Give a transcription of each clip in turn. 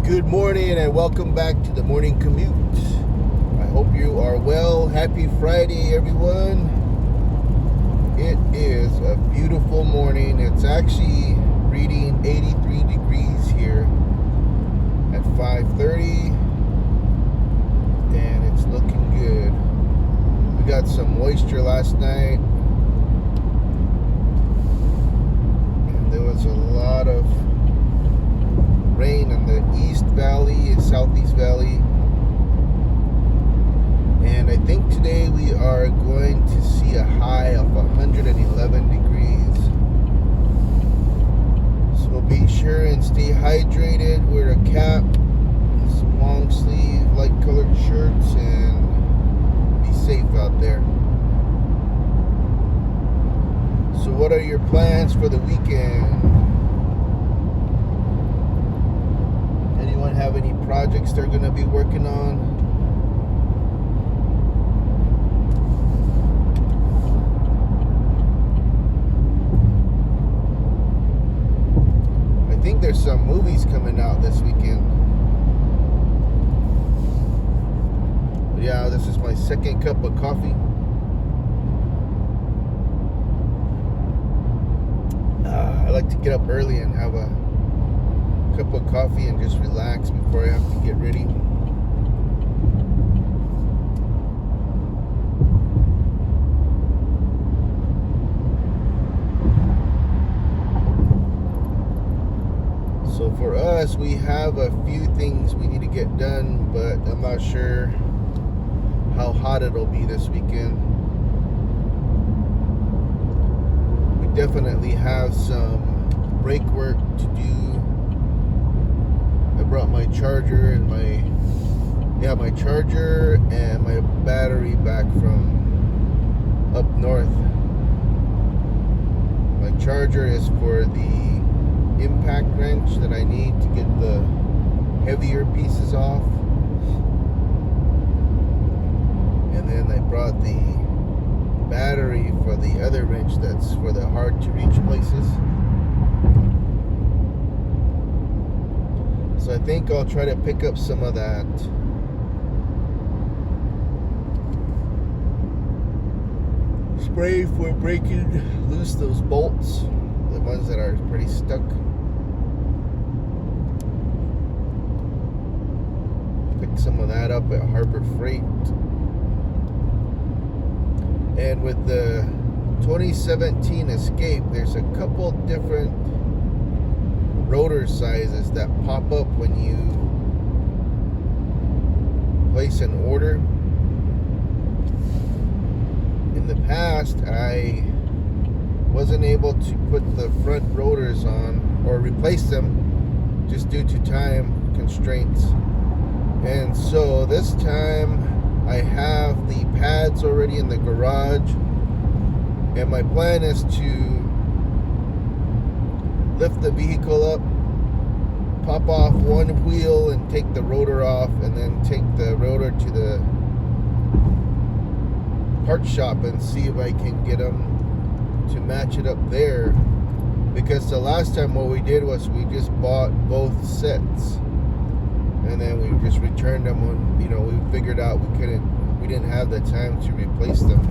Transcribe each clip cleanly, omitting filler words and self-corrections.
Good morning and welcome back to the morning commute. I hope you are well. Happy Friday, everyone. It is a beautiful morning. It's actually reading 83 degrees here at 5:30, and it's looking good. We got some moisture last night, and there was a lot of rain in the East Valley and Southeast Valley, and I think today we are going to see a high of 111 degrees. So be sure and stay hydrated, wear a cap, some long sleeve light colored shirts, and be safe out there. So what are your plans for the weekend? Anyone have any projects they're going to be working on? I think there's some movies coming out this weekend. But yeah, this is my second cup of coffee. I like to get up early and have a cup of coffee and just relax before I have to get ready. So for us, we have a few things we need to get done, but I'm not sure how hot it'll be this weekend. We definitely have some brake work to do. I brought my charger and my charger and my battery back from up north. My charger is for the impact wrench that I need to get the heavier pieces off. And then I brought the battery for the other wrench that's for the hard to reach places. So I think I'll try to pick up some of that spray for breaking loose those bolts, the ones that are pretty stuck. Pick some of that up at Harbor Freight. And with the 2017 Escape, there's a couple different rotor sizes that pop up when you place an order. In the past, I wasn't able to put the front rotors on or replace them just due to time constraints. And so this time I have the pads already in the garage, and my plan is to lift the vehicle up, pop off one wheel and take the rotor off, and then take the rotor to the part shop and see if I can get them to match it up there. Because the last time what we did was we just bought both sets and then we just returned them when, we figured out we didn't have the time to replace them.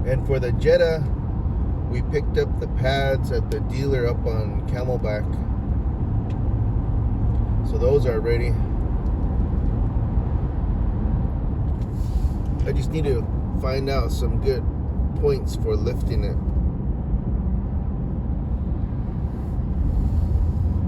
And for the Jetta, we picked up the pads at the dealer up on Camelback. So those are ready. I just need to find out some good points for lifting it,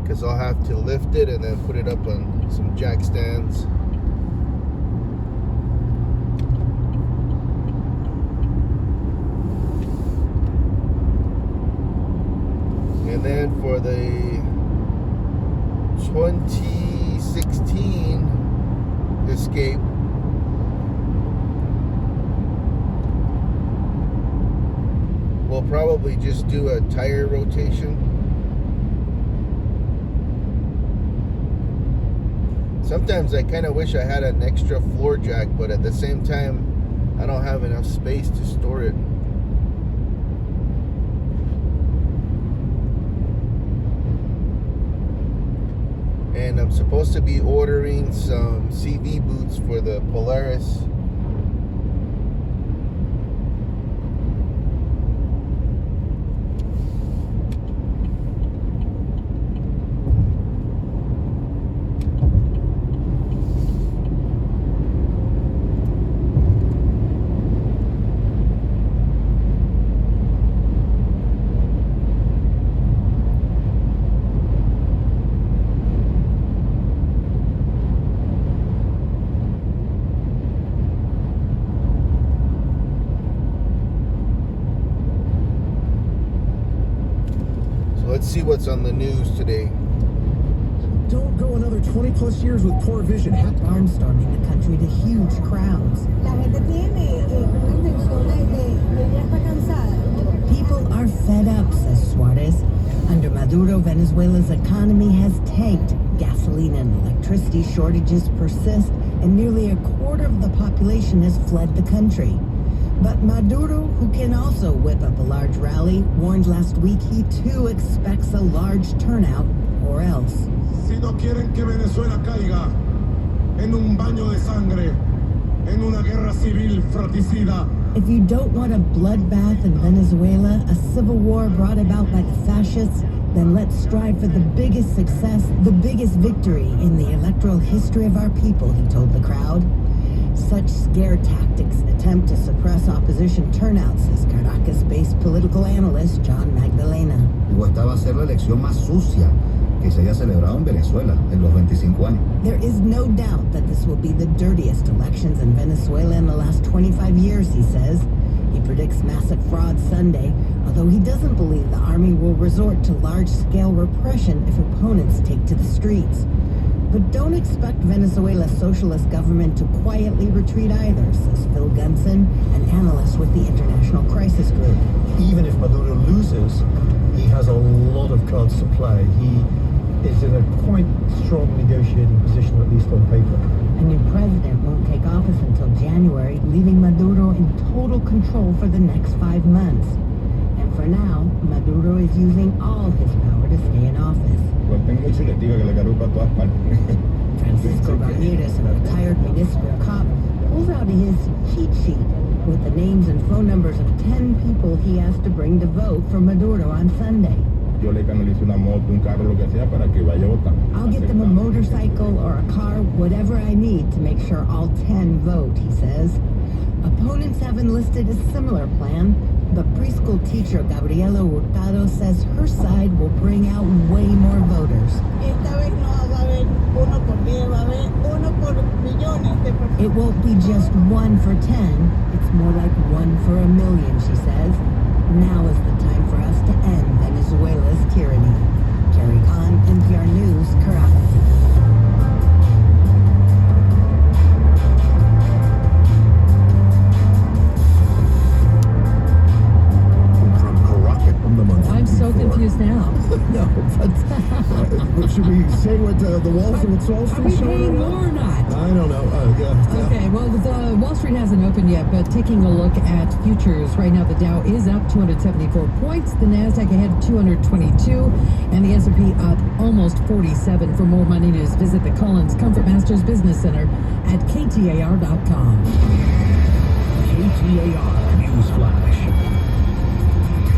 because I'll have to lift it and then put it up on some jack stands. And then for the 2016 Escape, we'll probably just do a tire rotation. Sometimes I kind of wish I had an extra floor jack, but at the same time, I don't have enough space to store it. I'm supposed to be ordering some CV boots for the Polaris. Let's see what's on the news today. Don't go another 20 plus years with poor vision. Barnstorming the country to huge crowds. People are fed up, says Suarez. Under Maduro, Venezuela's economy has tanked. Gasoline and electricity shortages persist, and nearly a quarter of the population has fled the country. But Maduro, who can also whip up a large rally, warned last week he too expects a large turnout, or else. Si no quieren que Venezuela caiga en un baño de sangre, en una guerra civil fratricida. If you don't want a bloodbath in Venezuela, a civil war brought about by the fascists, then let's strive for the biggest success, the biggest victory in the electoral history of our people, he told the crowd. Such scare tactics attempt to suppress opposition turnout, says Caracas-based political analyst John Magdalena. Esta va a ser la elección más sucia que se haya celebrado en Venezuela en los 25 años. There is no doubt that this will be the dirtiest elections in Venezuela in the last 25 years, he says. He predicts massive fraud Sunday, although he doesn't believe the army will resort to large-scale repression if opponents take to the streets. But don't expect Venezuela's socialist government to quietly retreat either, says Phil Gunson, an analyst with the International Crisis Group. Even if Maduro loses, he has a lot of cards to play. He is in a quite strong negotiating position, at least on paper. A new president won't take office until January, leaving Maduro in total control for the next 5 months. And for now, Maduro is using all his power to stay in office. Francisco Ramirez, a retired municipal cop, pulls out his cheat sheet with the names and phone numbers of 10 people he has to bring to vote for Maduro on Sunday. Yo le canalizo una moto, un carro, lo que sea, para que vaya a votar. I'll get them a motorcycle or a car, whatever I need to make sure all 10 vote, he says. Opponents have enlisted a similar plan, but preschool teacher Gabriela Hurtado says her side will bring out way more voters. It won't be just 1 for 10, it's more like 1 for a million, she says. Now is the time for us to end Venezuela's tyranny. Carrie Khan, NPR News, Caracas. I'm so confused now. No, but should we say what the Wall Street Are we paying more or not? I don't know. Yeah. Okay, well, the Wall Street hasn't opened yet, but taking a look at futures, right now the Dow is up 274 points, the NASDAQ ahead 222, and the S&P up almost 47. For more money news, visit the Collins Comfort Masters Business Center at KTAR.com. KTAR News Flash.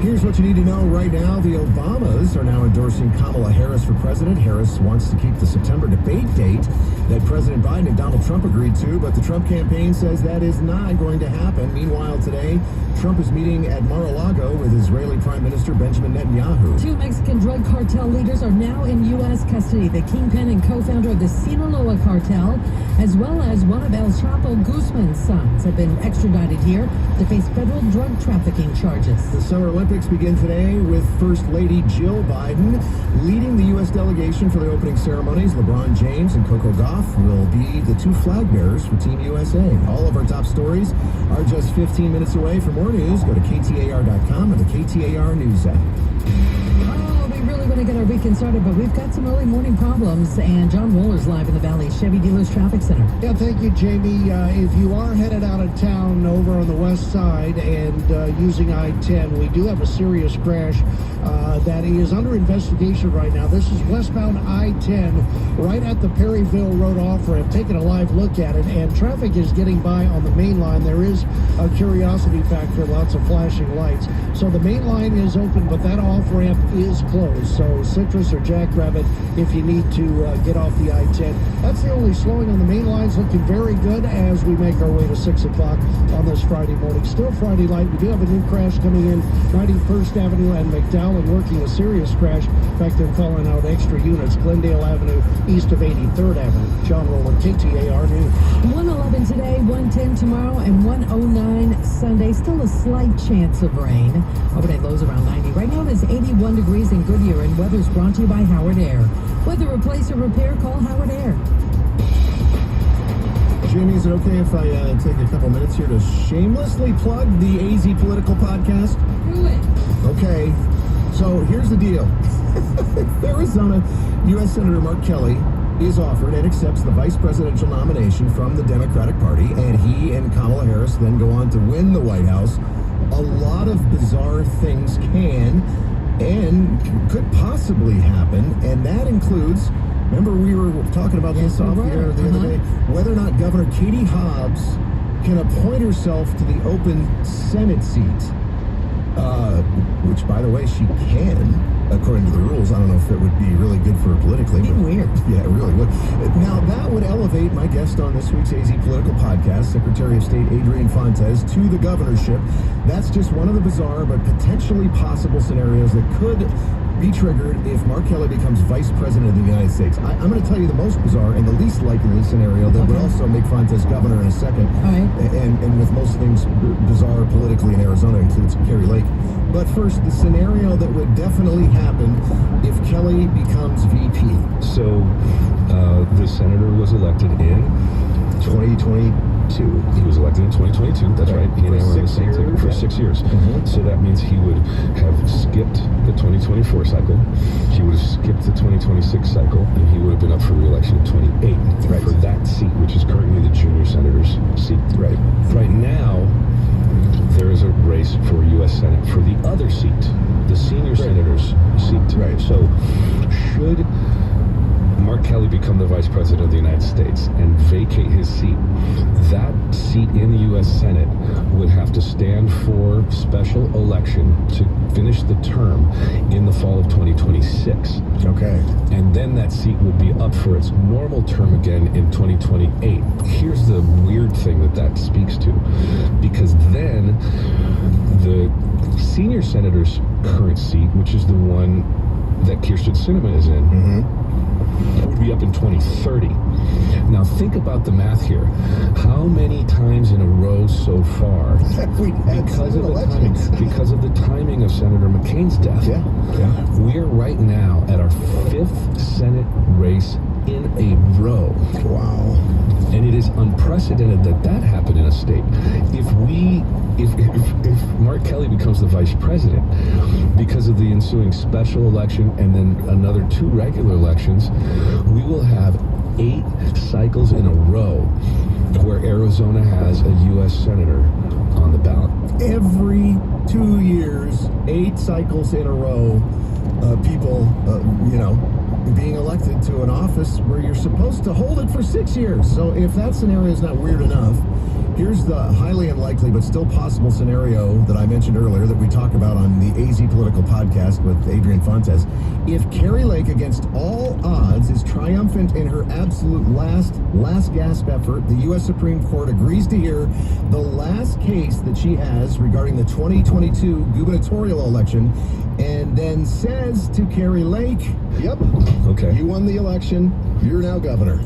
Here's what you need to know right now. The Obamas are now endorsing Kamala Harris for president. Harris wants to keep the September debate date that President Biden and Donald Trump agreed to, but the Trump campaign says that is not going to happen. Meanwhile, today, Trump is meeting at Mar-a-Lago with Israeli Prime Minister Benjamin Netanyahu. 2 Mexican drug cartel leaders are now in U.S. custody. The kingpin and co-founder of the Sinaloa cartel, as well as one of El Chapo Guzman's sons, have been extradited here to face federal drug trafficking charges. The Summer Olympics begin today with First Lady Jill Biden leading the U.S. delegation for the opening ceremonies. LeBron James and Coco Gauff will be the 2 flag bearers for Team USA. All of our top stories are just 15 minutes away. For more news, go to KTAR.com and the KTAR News app. Oh, we really we want to get our weekend started, but we've got some early morning problems. And John Roller's live in the Valley Chevy Dealers Traffic Center. Yeah, thank you, Jamie. If you are headed out of town over on the west side and using I-10, we do have a serious crash that is under investigation right now. This is westbound I-10 right at the Perryville Road off-ramp. Taking a live look at it, and traffic is getting by on the main line. There is a curiosity factor, lots of flashing lights. So the main line is open, but that off-ramp is closed. So Citrus or Jackrabbit, if you need to get off the I-10. That's the only slowing on the main lines. Looking very good as we make our way to 6 o'clock on this Friday morning. Still Friday light. We do have a new crash coming in 91st Avenue and McDowell, working a serious crash. In fact, they're calling out extra units. Glendale Avenue east of 83rd Avenue. John Roller, KTAR News. 111 today, 110 tomorrow, and 109 Sunday. Still a slight chance of rain. Overnight lows around 90. Right now it is 81 degrees in Goodyear, and weather's brought to you by Howard Air. Whether replace or repair, call Howard Air. Jamie, is it okay if I take a couple minutes here to shamelessly plug the AZ Political Podcast? Do it. Okay, so here's the deal. Arizona U.S. Senator Mark Kelly is offered and accepts the vice presidential nomination from the Democratic Party, and he and Kamala Harris then go on to win the White House. A lot of bizarre things can and could possibly happen, and that includes, remember we were talking about this off the air the other day, whether or not Governor Katie Hobbs can appoint herself to the open Senate seat, which, by the way, she can, according to the rules. I don't know if it would be really good for her politically. It'd be weird. Yeah, it really would. Now, that would elevate my guest on this week's AZ Political Podcast, Secretary of State Adrian Fontes, to the governorship. That's just one of the bizarre but potentially possible scenarios that could be triggered if Mark Kelly becomes vice president of the United States. I'm going to tell you the most bizarre and the least likely scenario that would also make Fontes governor in a second. All right. And with most things bizarre politically in Arizona includes Kerry Lake. But first, the scenario that would definitely happen if Kelly becomes VP. So the senator was elected in 2022. He was elected in 2022. That's right. He and I were on the same ticket for 6 years. So that means he would have skipped the 2024 cycle. He would have skipped the 2026 cycle, and he would have been up for re-election in 28 for that seat, which is currently the junior senator's seat. Right. Right now, there is a race for U.S. Senate for the other seat, the senior senator's seat. Right. So should Mark Kelly become the vice president of the United States and vacate his seat, that seat in the U.S. Senate would have to stand for special election to finish the term in the fall of 2026. Okay. And then that seat would be up for its normal term again in 2028. Here's the weird thing that speaks to, because then the senior senator's current seat, which is the one that Kyrsten Sinema is in, would be up in 2030. Now think about the math here. How many times in a row so far, because of the timing of Senator McCain's death, we're right now at our 5th Senate race in a row. Wow. And it is unprecedented that happened in a state. If Mark Kelly becomes the vice president, because of the ensuing special election and then another 2 regular elections, we will have 8 cycles in a row where Arizona has a U.S. senator on the ballot. Every 2 years, 8 cycles in a row, people, being elected to an office where you're supposed to hold it for 6 years. So if that scenario is not weird enough, here's the highly unlikely but still possible scenario that I mentioned earlier that we talk about on the AZ Political Podcast with Adrian Fontes. If Kerry Lake, against all odds, is triumphant in her absolute last gasp effort, the U.S. Supreme Court agrees to hear the last case that she has regarding the 2022 gubernatorial election, and then says to Kerry Lake, yep, okay, you won the election, you're now governor.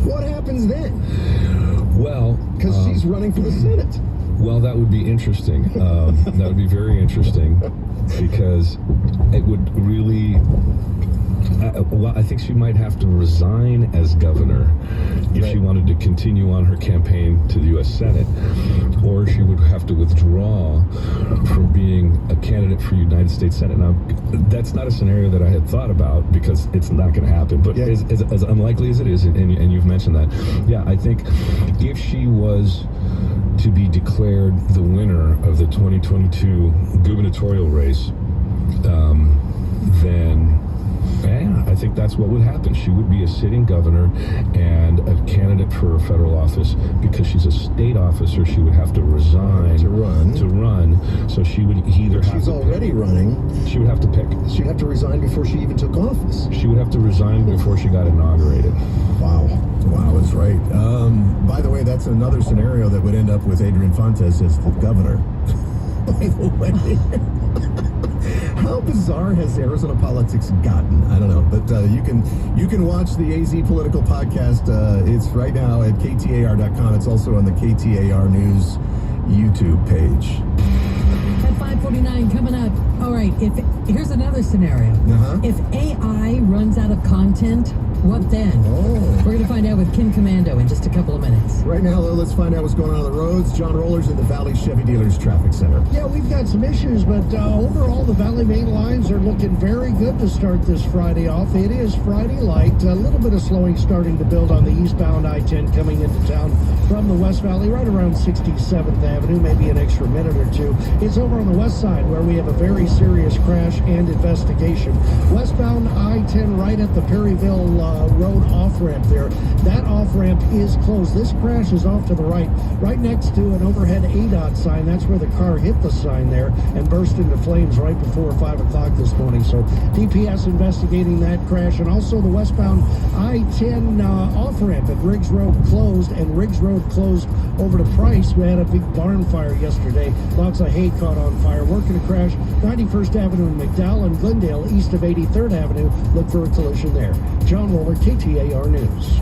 What happens then? Well, because she's running for the Senate. Well, that would be interesting. That would be very interesting, because it would really... I think she might have to resign as governor if she wanted to continue on her campaign to the U.S. Senate, or she would have to withdraw from being a candidate candidate for United States Senate. Now, that's not a scenario that I had thought about because it's not going to happen. But Yeah. as unlikely as it is, and you've mentioned that, yeah, I think if she was to be declared the winner of the 2022 gubernatorial race, then yeah, I think that's what would happen. She would be a sitting governor and a candidate for a federal office. Because she's a state officer, she would have to resign To run. So she would either have She's to already running. She would have to pick. She'd have to resign before she even took office. She would have to resign before she got inaugurated. Wow, that's right. By the way, that's another scenario that would end up with Adrian Fontes as the governor. By the way. How bizarre has Arizona politics gotten? I don't know, but you can watch the AZ Political Podcast. It's right now at KTAR.com. It's also on the KTAR News YouTube page. At 5:49 coming up. All right, here's another scenario. Uh-huh. If AI runs out of content, what then? Oh. We're going to find out with Kim Commando in just a couple of minutes. Right now, though, let's find out what's going on the roads. John Roller's in the Valley Chevy Dealers Traffic Center. Yeah, we've got some issues, but overall, the Valley main lines are looking very good to start this Friday off. It is Friday light. A little bit of slowing starting to build on the eastbound I-10 coming into town from the West Valley, right around 67th Avenue, maybe an extra minute or two. It's over on the west side where we have a very serious crash and investigation. Westbound I-10 right at the Perryville Road off-ramp there. That off-ramp is closed. This crash is off to the right next to an overhead ADOT sign. That's where the car hit the sign there and burst into flames right before 5 o'clock this morning. So DPS investigating that crash. And also the westbound I-10 off-ramp at Riggs Road closed, and Riggs Road closed over to Price. We had a big barn fire yesterday. Lots of hay caught on fire. Working to crash 91st Avenue in McDowell and Glendale east of 83rd Avenue. Look for a collision there. John Roller, KTAR News.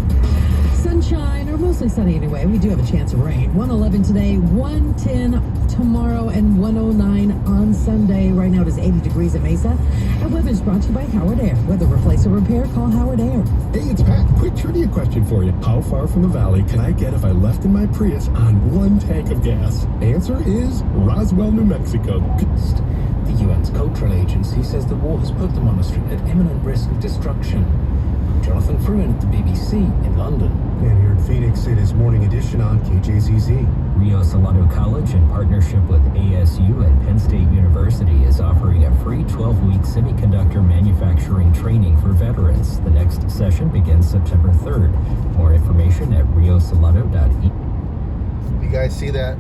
Sunshine, or mostly sunny anyway. We do have a chance of rain. 111 today, 110 tomorrow, and 109 on Sunday. Right now it is 80 degrees at Mesa. And weather is brought to you by Howard Air. Whether replace or repair, call Howard Air. Hey, it's Pat. Quick trivia question for you. How far from the valley can I get if I left in my Prius on one tank of gas? Answer is Roswell, New Mexico. The UN's Cultural Agency says the war has put the monastery at imminent risk of destruction. Jonathan Fruin at the BBC in London. And here in Phoenix, it is Morning Edition on KJZZ. Rio Salado College, in partnership with ASU and Penn State University, is offering a free 12-week semiconductor manufacturing training for veterans. The next session begins September 3rd. More information at riosalado.edu. You guys see that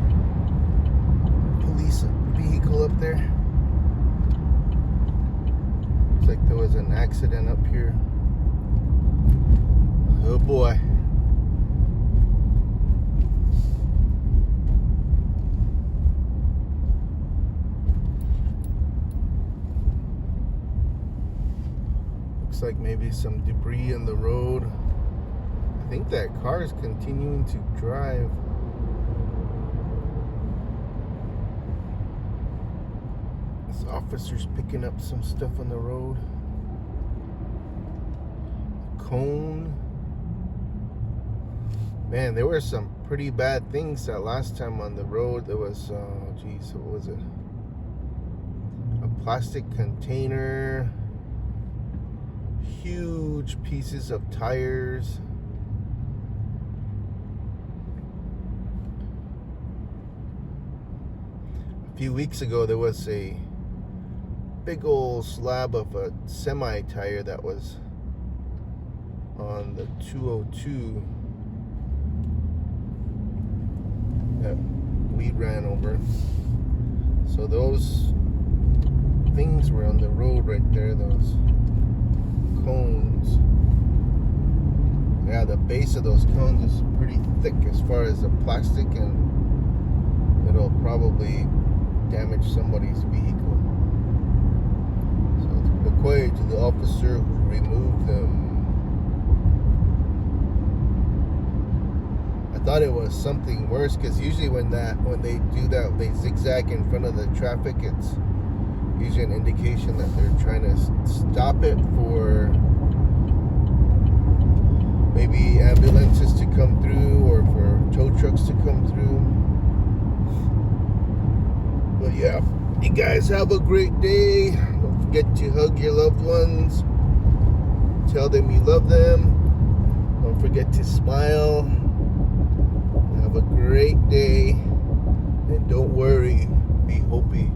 police vehicle up there? Looks like there was an accident up here. Oh boy. Looks like maybe some debris in the road. I think that car is continuing to drive. This officer's picking up some stuff on the road. Cone. Man, there were some pretty bad things that last time on the road. There was, geez, what was it? A plastic container, huge pieces of tires. A few weeks ago, there was a big old slab of a semi tire that was on the 202 that we ran over. So those things were on the road right there, those cones. Yeah, the base of those cones is pretty thick as far as the plastic, and it'll probably damage somebody's vehicle. So according to the officer who removed them, I thought it was something worse, because usually when they do that, they zigzag in front of the traffic. It's usually an indication that they're trying to stop it for maybe ambulances to come through or for tow trucks to come through. But yeah, You guys have a great day. Don't forget to hug your loved ones. Tell them you love them. Don't forget to smile. Have a great day. And don't worry. Be hopey.